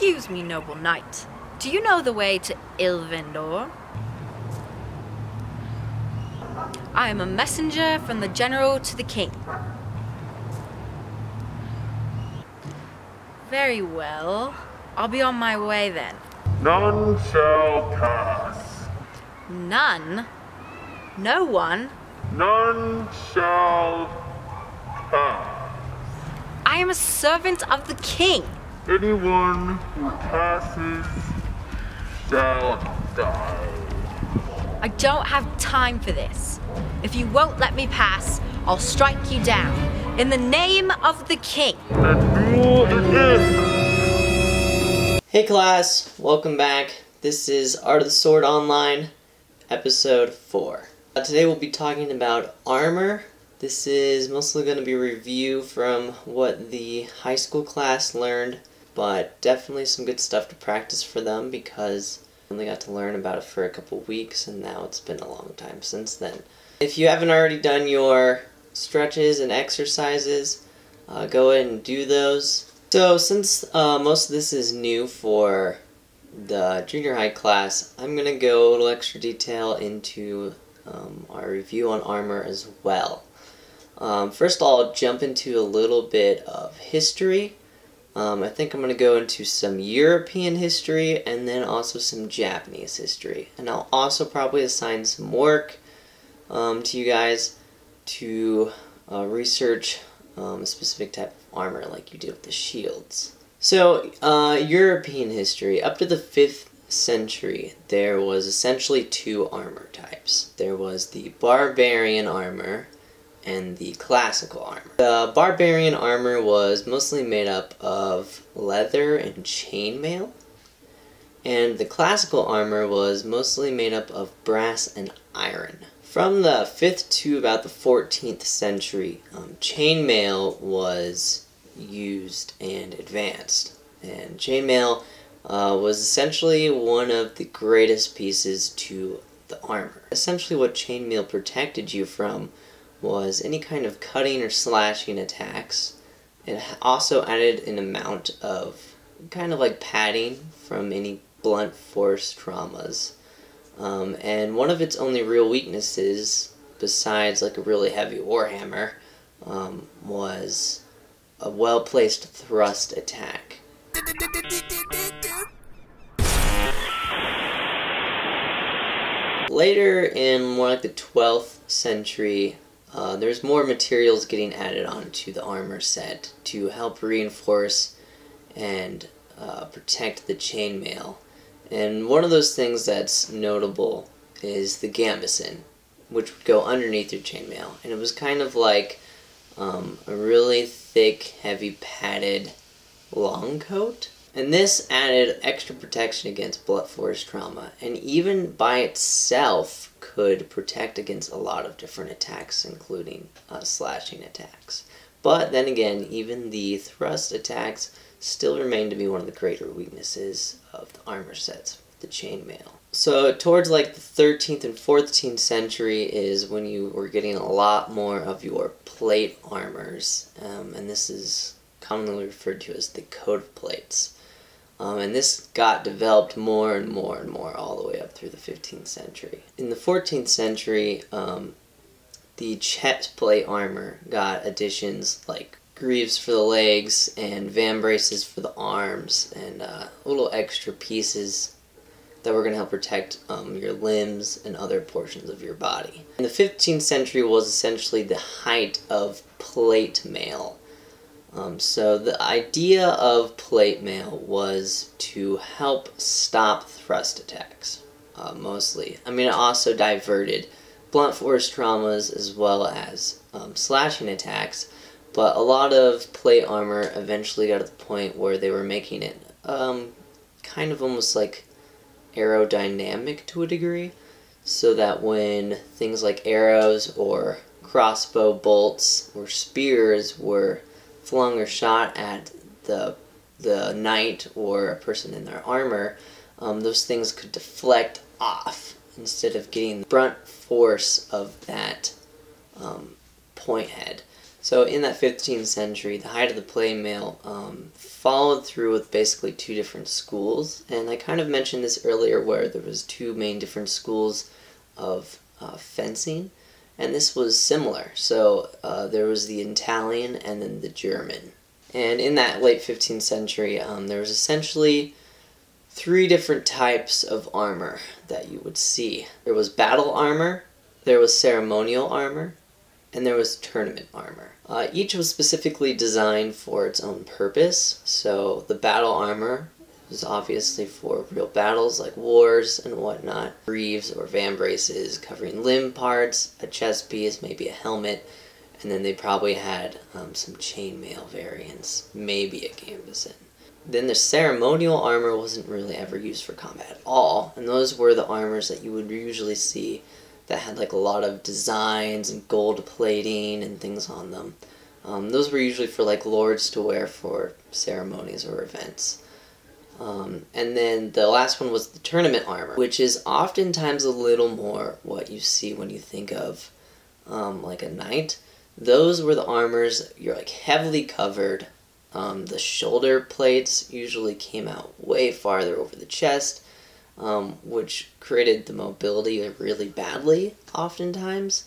Excuse me, noble knight. Do you know the way to Ilvendor? I am a messenger from the general to the king. Very well. I'll be on my way then. None shall pass. None? No one? None shall pass. I am a servant of the king. Anyone who passes shall die. I don't have time for this. If you won't let me pass, I'll strike you down. In the name of the king. And duel again. Hey class, welcome back. This is Art of the Sword Online, episode 4. Today we'll be talking about armor. This is mostly going to be a review from what the high school class learned, but definitely some good stuff to practice for them because I only got to learn about it for a couple weeks and now it's been a long time since then. If you haven't already done your stretches and exercises, go ahead and do those. So since most of this is new for the junior high class, I'm going to go a little extra detail into our review on armor as well. First I'll jump into a little bit of history. I think I'm going to go into some European history and then also some Japanese history. And I'll also probably assign some work to you guys to research a specific type of armor like you did with the shields. So, European history. Up to the 5th century, there was essentially two armor types. There was the barbarian armor and the classical armor. The barbarian armor was mostly made up of leather and chainmail, and the classical armor was mostly made up of brass and iron. From the 5th to about the 14th century, chainmail was used and advanced. And chainmail was essentially one of the greatest pieces to the armor. Essentially what chainmail protected you from was any kind of cutting or slashing attacks. It also added an amount of kind of like padding from any blunt force traumas. And one of its only real weaknesses, besides like a really heavy warhammer, was a well-placed thrust attack. Later in more like the 12th century, there's more materials getting added onto the armor set to help reinforce and protect the chainmail. And one of those things that's notable is the gambeson, which would go underneath your chainmail. And it was kind of like a really thick, heavy, padded long coat. And this added extra protection against blunt force trauma, and even by itself could protect against a lot of different attacks, including slashing attacks. But then again, even the thrust attacks still remain to be one of the greater weaknesses of the armor sets, the chainmail. So towards like the 13th and 14th century is when you were getting a lot more of your plate armors, and this is commonly referred to as the coat of plates. And this got developed more and more and more all the way up through the 15th century. In the 14th century, the chest plate armor got additions like greaves for the legs and vambraces for the arms and little extra pieces that were going to help protect your limbs and other portions of your body. And the 15th century was essentially the height of plate mail. So the idea of plate mail was to help stop thrust attacks, mostly. I mean, it also diverted blunt force traumas as well as slashing attacks, but a lot of plate armor eventually got to the point where they were making it kind of almost like aerodynamic to a degree, so that when things like arrows or crossbow bolts or spears were flung or shot at the knight or a person in their armor, those things could deflect off instead of getting the brunt force of that point head. So in that 15th century, the height of the play mill followed through with basically two different schools. And I kind of mentioned this earlier where there was two main different schools of fencing. And this was similar. So there was the Italian and then the German. And in that late 15th century, there was essentially three different types of armor that you would see. There was battle armor, there was ceremonial armor, and there was tournament armor. Each was specifically designed for its own purpose. So the battle armor was obviously for real battles like wars and whatnot. Greaves or vambraces covering limb parts, a chest piece, maybe a helmet, and then they probably had some chainmail variants, maybe a gambeson. Then the ceremonial armor wasn't really ever used for combat at all, and those were the armors that you would usually see that had like a lot of designs and gold plating and things on them. Those were usually for like lords to wear for ceremonies or events. And then the last one was the tournament armor, which is oftentimes a little more what you see when you think of like a knight. Those were the armors, you're like heavily covered. The shoulder plates usually came out way farther over the chest, which created the mobility really badly oftentimes.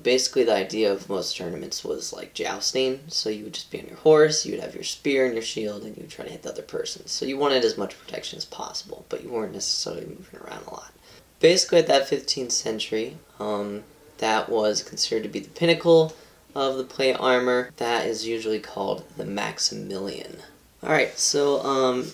Basically the idea of most tournaments was like jousting, so you would just be on your horse, you would have your spear and your shield, and you would try to hit the other person. So you wanted as much protection as possible, but you weren't necessarily moving around a lot. Basically at that 15th century, that was considered to be the pinnacle of the plate armor. That is usually called the Maximilian. Alright, so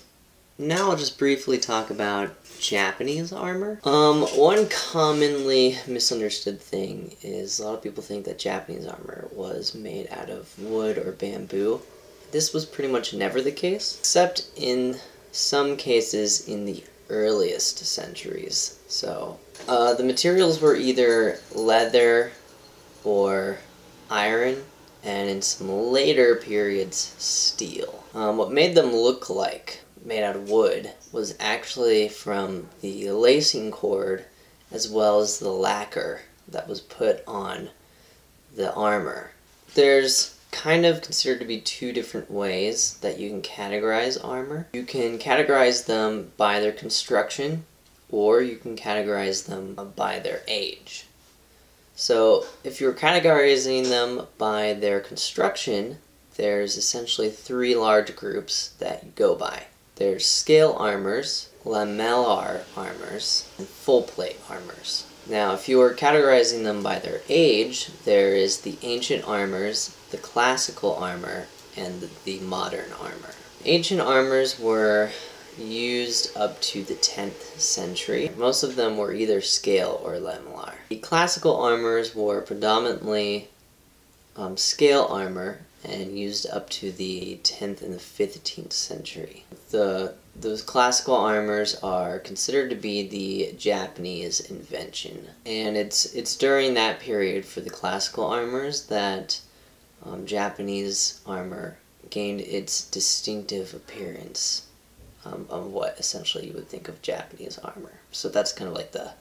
now I'll just briefly talk about Japanese armor. One commonly misunderstood thing is a lot of people think that Japanese armor was made out of wood or bamboo. This was pretty much never the case, except in some cases in the earliest centuries. So the materials were either leather or iron, and in some later periods, steel. What made them look like made out of wood was actually from the lacing cord as well as the lacquer that was put on the armor. There's kind of considered to be two different ways that you can categorize armor. You can categorize them by their construction, or you can categorize them by their age. So if you're categorizing them by their construction, there's essentially three large groups that you go by. There's scale armors, lamellar armors, and full plate armors. Now if you are categorizing them by their age, there is the ancient armors, the classical armor, and the modern armor. Ancient armors were used up to the 10th century. Most of them were either scale or lamellar. The classical armors were predominantly scale armor and used up to the 10th and the 15th century. Those classical armors are considered to be the Japanese invention, and it's during that period for the classical armors that Japanese armor gained its distinctive appearance of what essentially you would think of Japanese armor. So that's kind of like the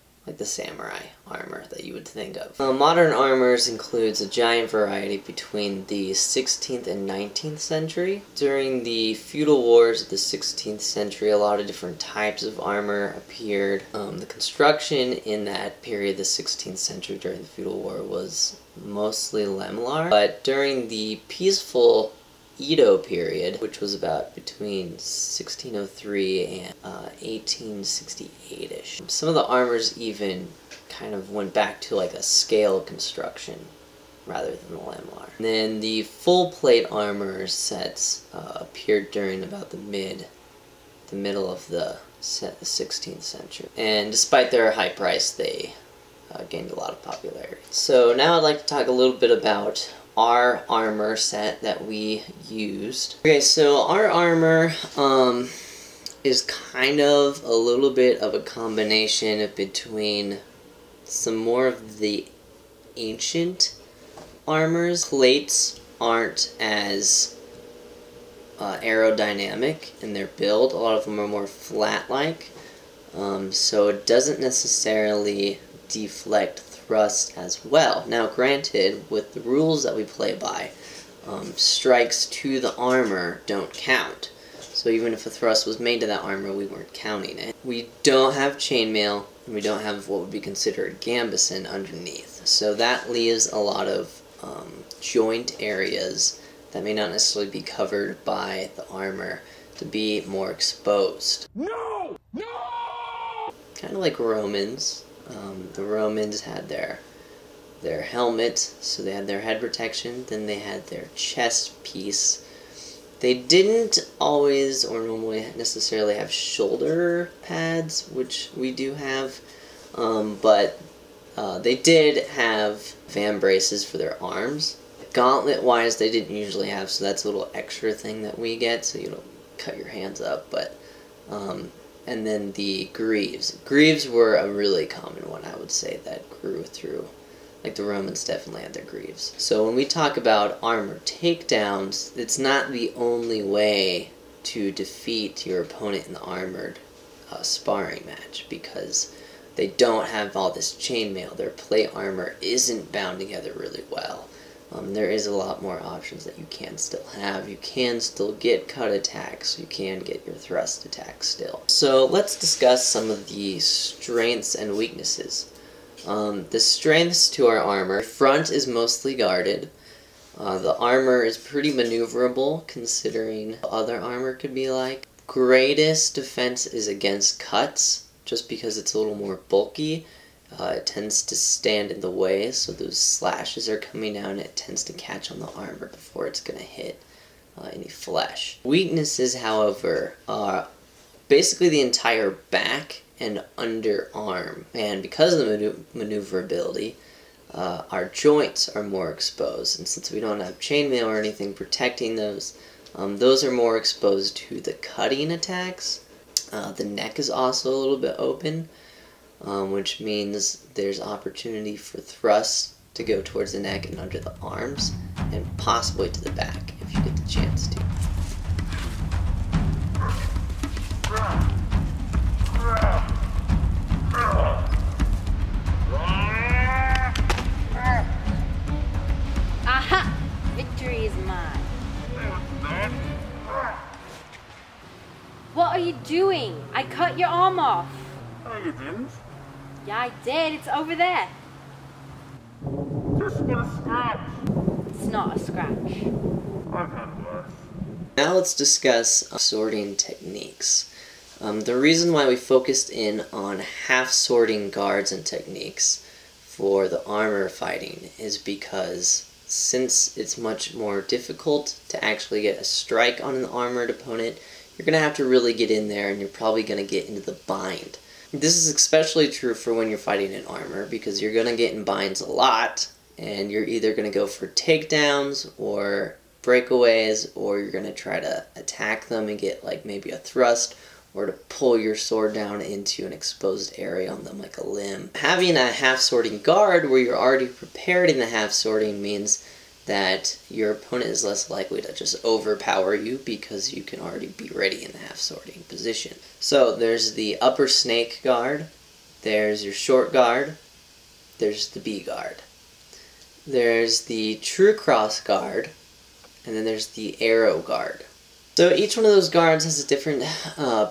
samurai armor that you would think of. Modern armors includes a giant variety between the 16th and 19th century. During the feudal wars of the 16th century, a lot of different types of armor appeared. The construction in that period, the 16th century during the feudal war, was mostly lamellar, but during the peaceful Edo period, which was about between 1603 and 1868-ish. Some of the armors even kind of went back to like a scale construction rather than the lamellar. And then the full plate armor sets appeared during about the middle of the 16th century. And despite their high price, they gained a lot of popularity. So now I'd like to talk a little bit about our armor set that we used. Okay, so our armor is kind of a little bit of a combination between some more of the ancient armors. Plates aren't as aerodynamic in their build. A lot of them are more flat-like, so it doesn't necessarily deflect thrust as well. Now granted, with the rules that we play by, strikes to the armor don't count. So even if a thrust was made to that armor, we weren't counting it. We don't have chainmail, and we don't have what would be considered gambeson underneath. So that leaves a lot of joint areas that may not necessarily be covered by the armor to be more exposed. No! No! Kind of like Romans. The Romans had their helmet, so they had their head protection, then they had their chest piece. They didn't always or normally necessarily have shoulder pads, which we do have, but they did have fan braces for their arms. Gauntlet-wise, they didn't usually have, so that's a little extra thing that we get, so you don't cut your hands up, but and then the greaves. Greaves were a really common one, I would say, that grew through. Like the Romans definitely had their greaves. So when we talk about armor takedowns, it's not the only way to defeat your opponent in the armored sparring match, because they don't have all this chainmail. Their plate armor isn't bound together really well. There is a lot more options that you can still have. You can still get cut attacks. You can get your thrust attacks still. So let's discuss some of the strengths and weaknesses. The strengths to our armor: front is mostly guarded. The armor is pretty maneuverable considering other armor could be like. Greatest defense is against cuts, just because it's a little more bulky. It tends to stand in the way, so those slashes are coming down and it tends to catch on the armor before it's going to hit any flesh. Weaknesses, however, are basically the entire back and underarm, and because of the maneuverability, our joints are more exposed, and since we don't have chainmail or anything protecting those are more exposed to the cutting attacks. The neck is also a little bit open, which means there's opportunity for thrusts to go towards the neck and under the arms, and possibly to the back if you get the chance to. Aha! Victory is mine. What are you doing? I cut your arm off. No, you didn't. Yeah, I did. It's over there. Just got a scratch. It's not a scratch. I've had worse. Now let's discuss sorting techniques. The reason why we focused in on half sorting guards and techniques for the armor fighting is because since it's much more difficult to actually get a strike on an armored opponent, you're going to have to really get in there, and you're probably going to get into the bind. This is especially true for when you're fighting in armor, because you're going to get in binds a lot, and you're either going to go for takedowns or breakaways, or you're going to try to attack them and get like maybe a thrust, or to pull your sword down into an exposed area on them like a limb. Having a half sorting guard where you're already prepared in the half sorting means that your opponent is less likely to just overpower you because you can already be ready in the half sorting position. So there's the upper snake guard, there's your short guard, there's the B guard. There's the true cross guard, and then there's the arrow guard. So each one of those guards has a different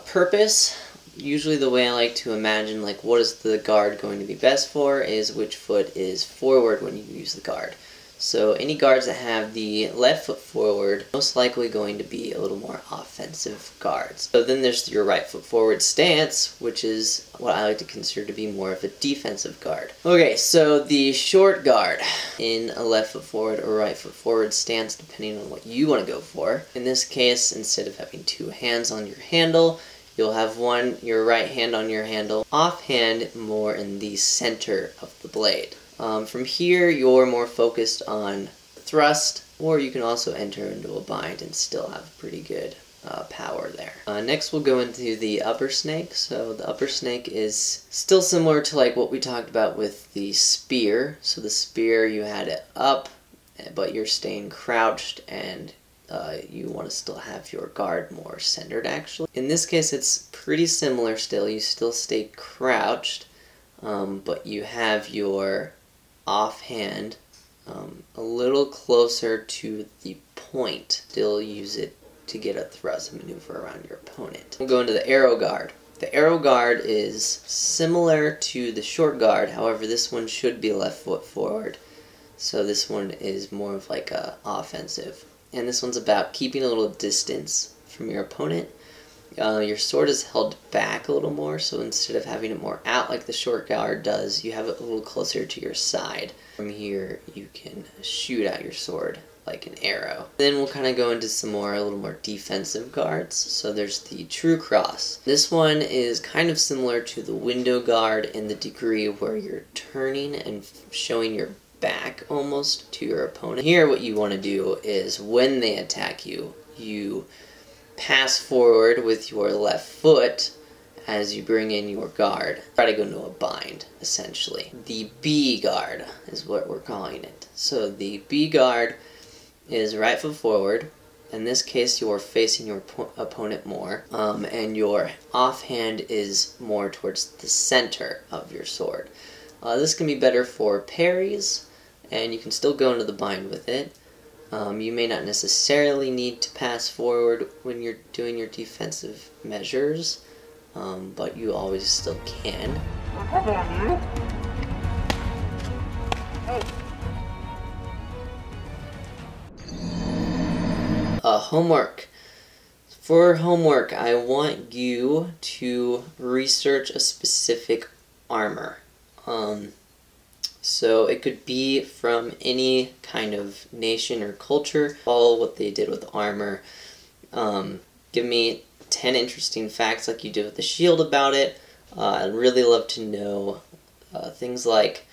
purpose. Usually the way I like to imagine like what is the guard going to be best for is which foot is forward when you use the guard. So any guards that have the left foot forward, most likely going to be a little more offensive guards. So then there's your right foot forward stance, which is what I like to consider to be more of a defensive guard. Okay, so the short guard in a left foot forward or right foot forward stance, depending on what you want to go for. In this case, instead of having two hands on your handle, you'll have your right hand on your handle, offhand more in the center of the blade. From here, you're more focused on thrust, or you can also enter into a bind and still have pretty good power there. Next, we'll go into the upper snake. So the upper snake is still similar to like what we talked about with the spear. So the spear, you had it up, but you're staying crouched, and you want to still have your guard more centered actually. In this case, it's pretty similar still. You still stay crouched, but you have your offhand a little closer to the point. Still use it to get a thrust maneuver around your opponent. We'll go into the arrow guard. The arrow guard is similar to the short guard, however this one should be left foot forward. So this one is more of like a offensive. And this one's about keeping a little distance from your opponent. Your sword is held back a little more, so instead of having it more out like the short guard does, you have it a little closer to your side. From here, you can shoot out your sword like an arrow. Then we'll kind of go into some more, a little more defensive guards. So there's the true cross. This one is kind of similar to the window guard in the degree where you're turning and showing your back almost to your opponent. Here what you want to do is when they attack you, you pass forward with your left foot as you bring in your guard. Try to go into a bind, essentially. The B guard is what we're calling it. So the B guard is right foot forward. In this case, you're facing your opponent more, and your offhand is more towards the center of your sword. This can be better for parries, and you can still go into the bind with it. You may not necessarily need to pass forward when you're doing your defensive measures, but you always still can. Come on, you. Homework. For homework, I want you to research a specific armor. So it could be from any kind of nation or culture. Follow what they did with armor. Give me 10 interesting facts like you did with the shield about it. I'd really love to know things like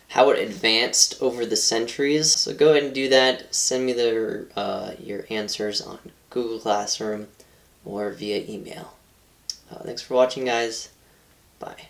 how it advanced over the centuries. So go ahead and do that. Send me your answers on Google Classroom or via email. Thanks for watching, guys. Bye.